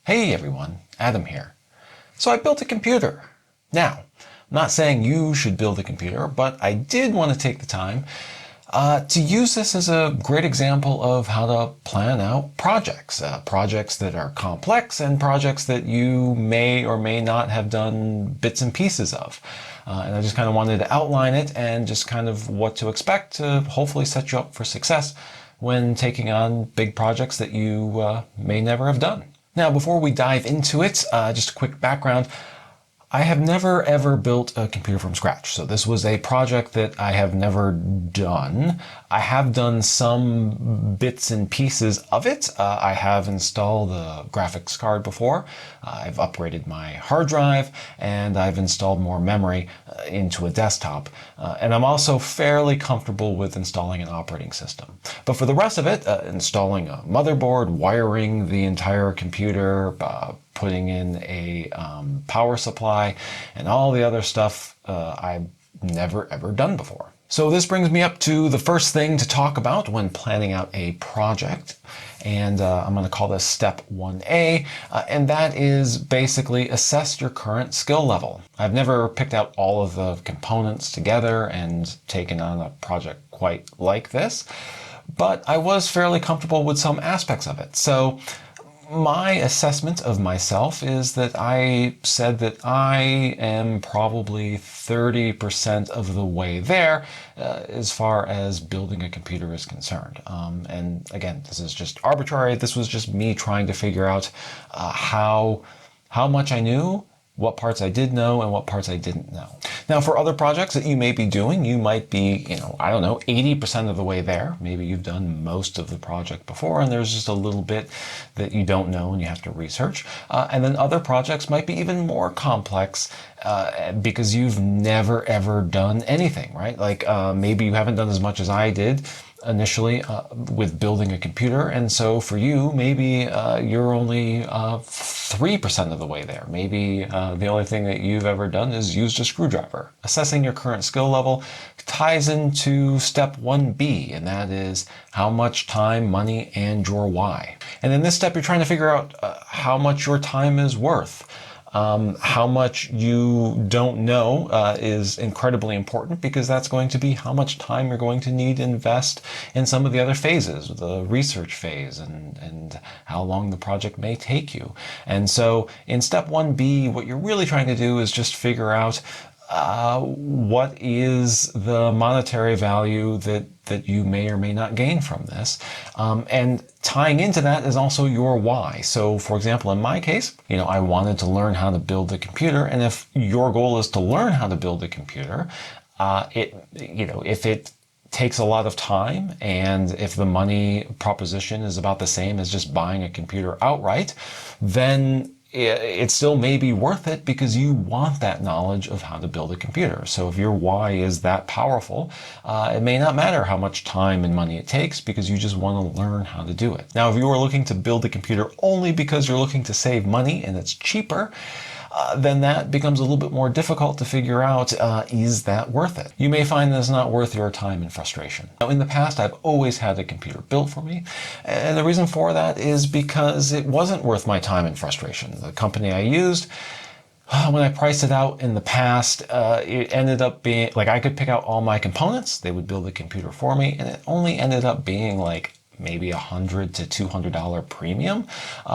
Hey everyone, Adam here. So I built a computer. Now, I'm not saying you should build a computer, but I did want to take the time to use this as a great example of how to plan out projects. Projects that are complex and projects that you may or may not have done bits and pieces of. And I just kind of wanted to outline it and just kind of what to expect to hopefully set you up for success when taking on big projects that you may never have done. Now, before we dive into it, just a quick background. I have never ever built a computer from scratch. So this was a project that I have never done. I have done some bits and pieces of it. I have installed a graphics card before. I've upgraded my hard drive and I've installed more memory into a desktop. And I'm also fairly comfortable with installing an operating system. But for the rest of it, installing a motherboard, wiring the entire computer, putting in a power supply, and all the other stuff I've never ever done before. So this brings me up to the first thing to talk about when planning out a project. And I'm going to call this step 1A, and that is basically assess your current skill level. I've never picked out all of the components together and taken on a project quite like this, but I was fairly comfortable with some aspects of it. So my assessment of myself is that I said that I am probably 30% of the way there as far as building a computer is concerned. And again, this is just arbitrary. This was just me trying to figure out how much I knew, what parts I did know, and what parts I didn't know. Now, for other projects that you may be doing, you might be, I don't know, 80% of the way there. Maybe you've done most of the project before, and there's just a little bit that you don't know and you have to research. And then other projects might be even more complex because you've never, ever done anything, right? Like maybe you haven't done as much as I did initially with building a computer, and so for you maybe you're only 3% of the way there. Maybe the only thing that you've ever done is used a screwdriver. Assessing your current skill level ties into step 1B, and that is how much time, money, and your why. And in this step you're trying to figure out how much your time is worth. How much you don't know is incredibly important because that's going to be how much time you're going to need to invest in some of the other phases, the research phase and how long the project may take you. And so in step 1B, what you're really trying to do is just figure out what is the monetary value that you may or may not gain from this. And tying into that is also your why. So for example, in my case, I wanted to learn how to build a computer. And if your goal is to learn how to build a computer, if it takes a lot of time and if the money proposition is about the same as just buying a computer outright, then it still may be worth it because you want that knowledge of how to build a computer. So if your why is that powerful, it may not matter how much time and money it takes because you just want to learn how to do it. Now, if you are looking to build a computer only because you're looking to save money and it's cheaper, then that becomes a little bit more difficult to figure out, is that worth it? You may find that it's not worth your time and frustration. Now, in the past, I've always had a computer built for me, and the reason for that is because it wasn't worth my time and frustration. The company I used, when I priced it out in the past, it ended up being, like I could pick out all my components, they would build the computer for me, and it only ended up being like maybe $100 to $200 premium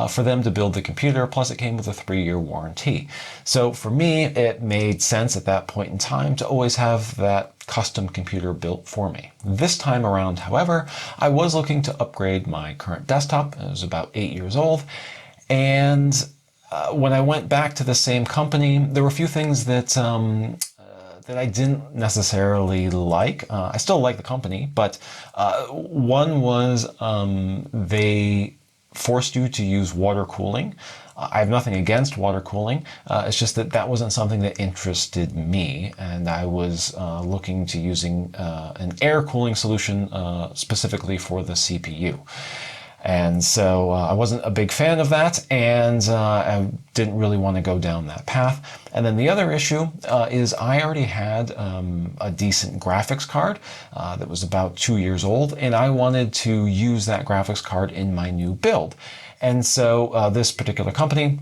for them to build the computer, plus it came with a 3-year warranty. So for me, it made sense at that point in time to always have that custom computer built for me. This time around, however, I was looking to upgrade my current desktop. It was about 8 years old, and when I went back to the same company, there were a few things that I didn't necessarily like. I still like the company, but one was they forced you to use water cooling. I have nothing against water cooling. It's just that wasn't something that interested me, and I was looking to using an air cooling solution specifically for the CPU. And so I wasn't a big fan of that, and I didn't really want to go down that path. And then the other issue is I already had a decent graphics card that was about 2 years old, and I wanted to use that graphics card in my new build. And so this particular company,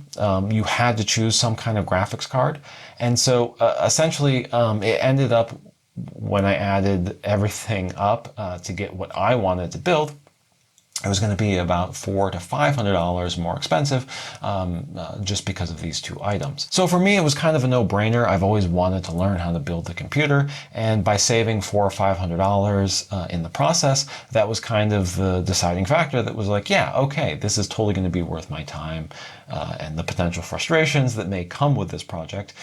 you had to choose some kind of graphics card. And so essentially it ended up, when I added everything up to get what I wanted to build, it was going to be about $400 to $500 more expensive just because of these two items. So for me, it was kind of a no-brainer. I've always wanted to learn how to build the computer, and by saving $400 or $500 in the process, that was kind of the deciding factor that was like, yeah, okay, this is totally going to be worth my time and the potential frustrations that may come with this project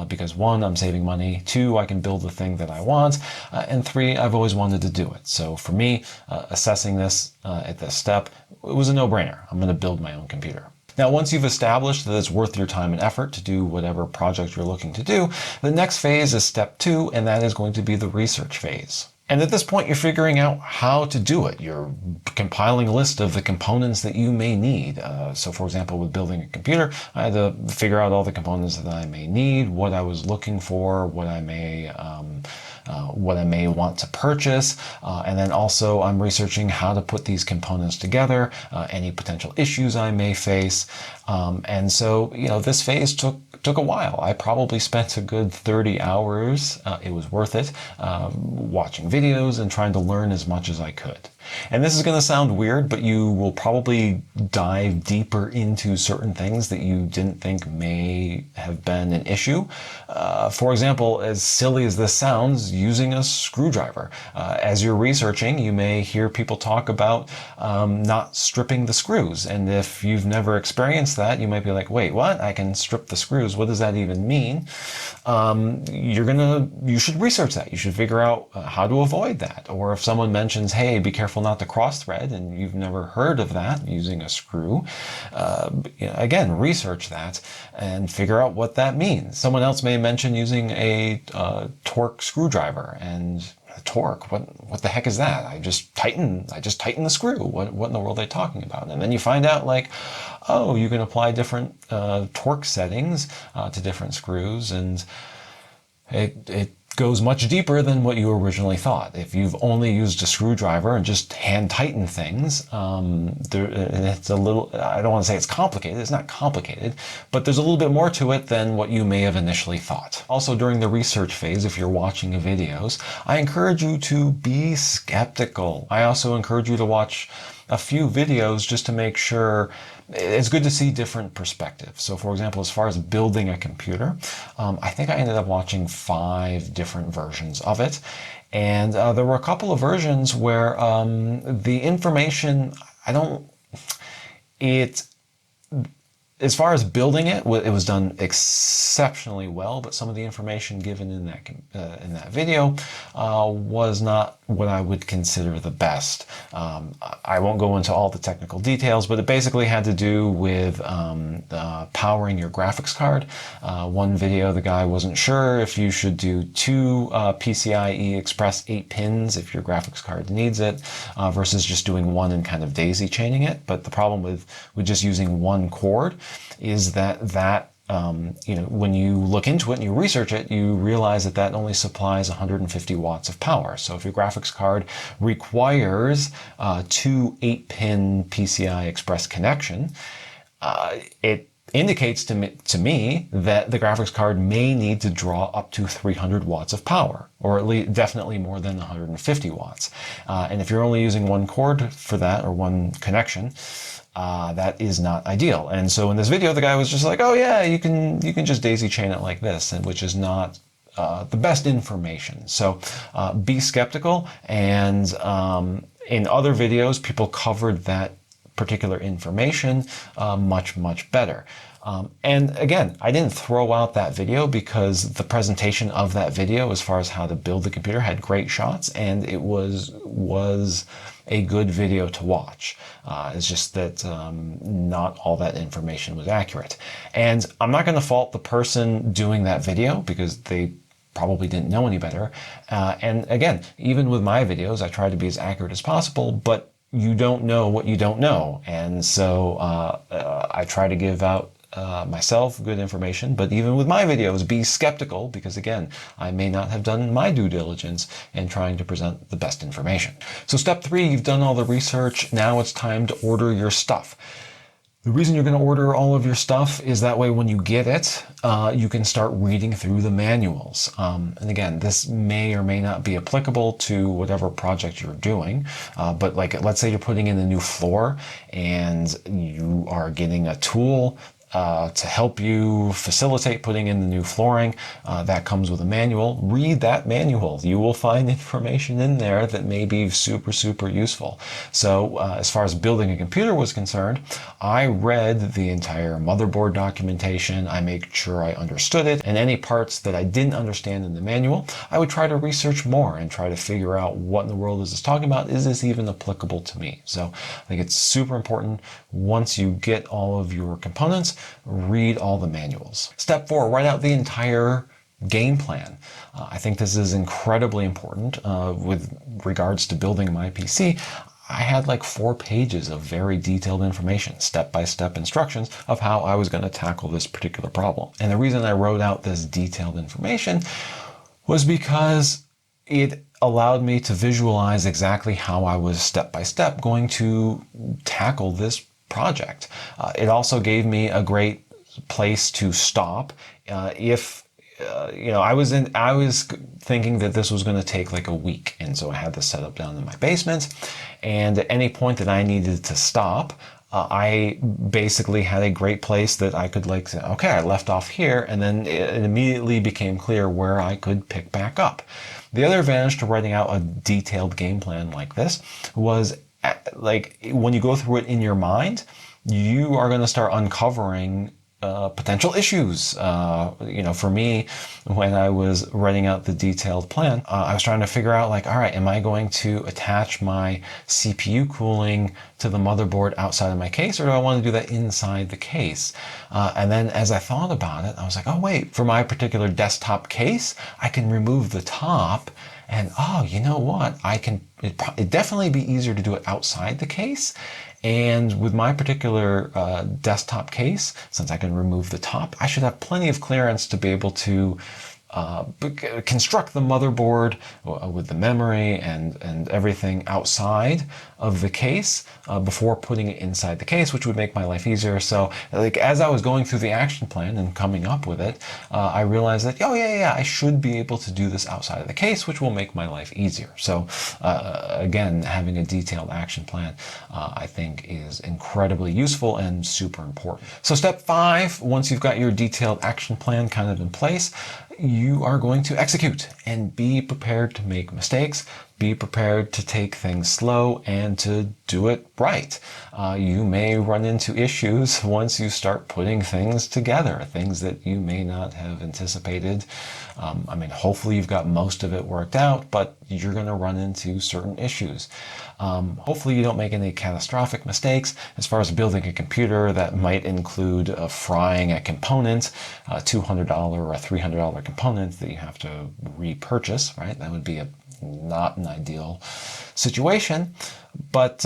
because one, I'm saving money, two, I can build the thing that I want, and three, I've always wanted to do it. So for me, assessing this at this step, it was a no-brainer. I'm going to build my own computer. Now, once you've established that it's worth your time and effort to do whatever project you're looking to do, the next phase is step 2, and that is going to be the research phase. And at this point, you're figuring out how to do it. You're compiling a list of the components that you may need. So for example, with building a computer, I had to figure out all the components that I may need, what I was looking for, what I may want to purchase. And then also I'm researching how to put these components together, any potential issues I may face. And so, this phase took a while. I probably spent a good 30 hours. It was worth it, watching videos and trying to learn as much as I could. And this is going to sound weird, but you will probably dive deeper into certain things that you didn't think may have been an issue. For example, as silly as this sounds, using a screwdriver. As you're researching, you may hear people talk about not stripping the screws. And if you've never experienced that, you might be like, wait, what? I can strip the screws. What does that even mean? You should research that. You should figure out how to avoid that. Or if someone mentions, hey, be careful not to cross thread, and you've never heard of that using a screw, again, research that and figure out what that means. Someone else may mention using a torque screwdriver, and torque, what the heck is that? I just tighten the screw. What in the world are they talking about? And then you find out, like, oh, you can apply different torque settings to different screws, and it goes much deeper than what you originally thought. If you've only used a screwdriver and just hand tighten things, it's a little, I don't want to say it's complicated, it's not complicated, but there's a little bit more to it than what you may have initially thought. Also, during the research phase, if you're watching the videos, I encourage you to be skeptical. I also encourage you to watch a few videos just to make sure. It's good to see different perspectives. So for example, as far as building a computer, I think I ended up watching 5 different versions of it. And there were a couple of versions where the information, as far as building it was done exceptionally well, but some of the information given in that video was not what I would consider the best. I won't go into all the technical details, but it basically had to do with powering your graphics card. One video, the guy wasn't sure if you should do 2 PCIe Express 8 pins if your graphics card needs it, versus just doing 1 and kind of daisy chaining it. But the problem with just using 1 cord is that when you look into it and you research it, you realize that only supplies 150 watts of power. So if your graphics card requires 2 8-pin PCI Express connection, it indicates to me that the graphics card may need to draw up to 300 watts of power, or at least definitely more than 150 watts. And if you're only using 1 cord for that, or 1 connection, that is not ideal. And so in this video, the guy was just like, oh yeah, you can just daisy chain it like this, and which is not the best information. So be skeptical. And in other videos, people covered that particular information much better. And again, I didn't throw out that video because the presentation of that video, as far as how to build the computer, had great shots, and it was a good video to watch. It's just that not all that information was accurate. And I'm not going to fault the person doing that video because they probably didn't know any better. And again, even with my videos, I try to be as accurate as possible, but you don't know what you don't know. And so I try to give out myself good information, but even with my videos, be skeptical, because again, I may not have done my due diligence in trying to present the best information. So step 3, you've done all the research. Now it's time to order your stuff. The reason you're going to order all of your stuff is that way when you get it, you can start reading through the manuals. And again, this may or may not be applicable to whatever project you're doing. But like, let's say you're putting in a new floor and you are getting a tool to help you facilitate putting in the new flooring. That comes with a manual. Read that manual. You will find information in there that may be super, super useful. So as far as building a computer was concerned, I read the entire motherboard documentation. I made sure I understood it. And any parts that I didn't understand in the manual, I would try to research more and try to figure out what in the world is this talking about. Is this even applicable to me? So I think it's super important once you get all of your components, read all the manuals. Step 4, write out the entire game plan. I think this is incredibly important with regards to building my PC. I had like 4 pages of very detailed information, step-by-step instructions of how I was going to tackle this particular problem. And the reason I wrote out this detailed information was because it allowed me to visualize exactly how I was step-by-step going to tackle this project. It also gave me a great place to stop if I was thinking that this was going to take like a week, and so I had this set up down in my basement, and at any point that I needed to stop, I basically had a great place that I could like say, okay, I left off here, and then it immediately became clear where I could pick back up. The other advantage to writing out a detailed game plan like this was like when you go through it in your mind, you are going to start uncovering potential issues. For me, when I was writing out the detailed plan, I was trying to figure out like, all right, am I going to attach my CPU cooling to the motherboard outside of my case, or do I want to do that inside the case? And then as I thought about it, I was like, oh wait, for my particular desktop case, I can remove the top. And oh, you know what? It'd definitely be easier to do it outside the case. And with my particular desktop case, since I can remove the top, I should have plenty of clearance to be able to construct the motherboard with the memory and everything outside of the case before putting it inside the case, which would make my life easier. So like as I was going through the action plan and coming up with it, I realized that, oh yeah, I should be able to do this outside of the case, which will make my life easier. So again, having a detailed action plan, I think is incredibly useful and super important. So step 5, once you've got your detailed action plan kind of in place, you are going to execute and be prepared to make mistakes, be prepared to take things slow and to do it right. You may run into issues once you start putting things together, things that you may not have anticipated. Hopefully you've got most of it worked out, but you're going to run into certain issues. Hopefully you don't make any catastrophic mistakes. As far as building a computer, that might include frying a component, a $200 or a $300 component that you have to repurchase, right? That would be not an ideal situation, but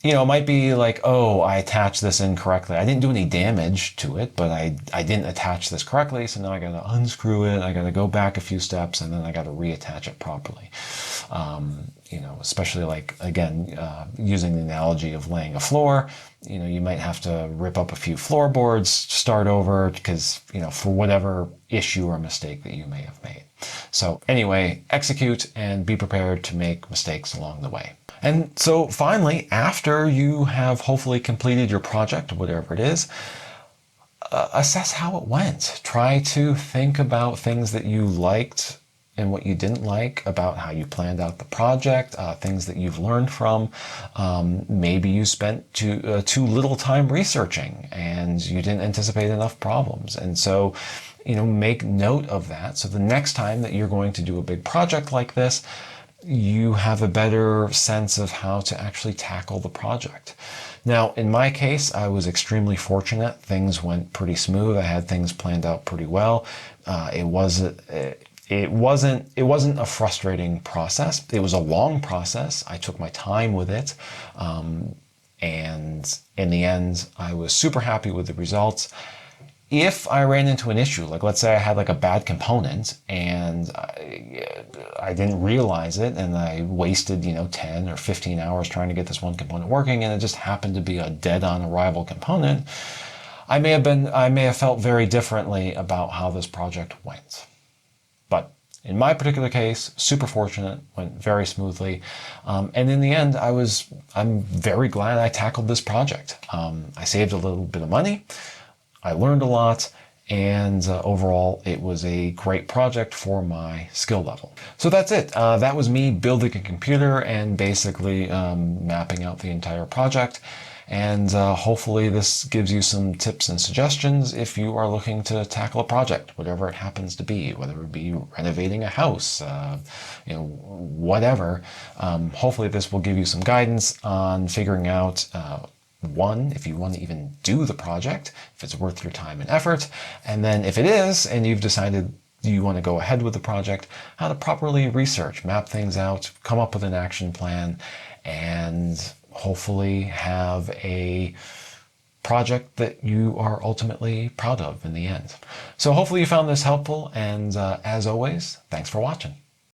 it might be like, oh, I attached this incorrectly. I didn't do any damage to it, but I didn't attach this correctly, so now I got to unscrew it. I got to go back a few steps, and then I got to reattach it properly. Especially like, again, using the analogy of laying a floor, you might have to rip up a few floorboards, start over, because, for whatever issue or mistake that you may have made. So anyway, execute and be prepared to make mistakes along the way. And so finally, after you have hopefully completed your project, whatever it is, assess how it went. Try to think about things that you liked and what you didn't like about how you planned out the project, things that you've learned from. Maybe you spent too little time researching and you didn't anticipate enough problems. And so, make note of that. So the next time that you're going to do a big project like this, you have a better sense of how to actually tackle the project. Now, in my case, I was extremely fortunate. Things went pretty smooth. I had things planned out pretty well. It wasn't a frustrating process. It was a long process. I took my time with it. And in the end, I was super happy with the results. if I ran into an issue, like let's say I had like a bad component and I didn't realize it and I wasted, 10 or 15 hours trying to get this one component working and it just happened to be a dead-on arrival component, I may have felt very differently about how this project went. But in my particular case, super fortunate, went very smoothly. And in the end, I'm very glad I tackled this project. I saved a little bit of money. I learned a lot, and overall it was a great project for my skill level. So that's it. That was me building a computer and basically mapping out the entire project. And hopefully this gives you some tips and suggestions if you are looking to tackle a project, whatever it happens to be, whether it be renovating a house, whatever. Hopefully this will give you some guidance on figuring out one, if you want to even do the project, if it's worth your time and effort, and then if it is, and you've decided you want to go ahead with the project, how to properly research, map things out, come up with an action plan, and hopefully have a project that you are ultimately proud of in the end. So hopefully you found this helpful, and as always, thanks for watching.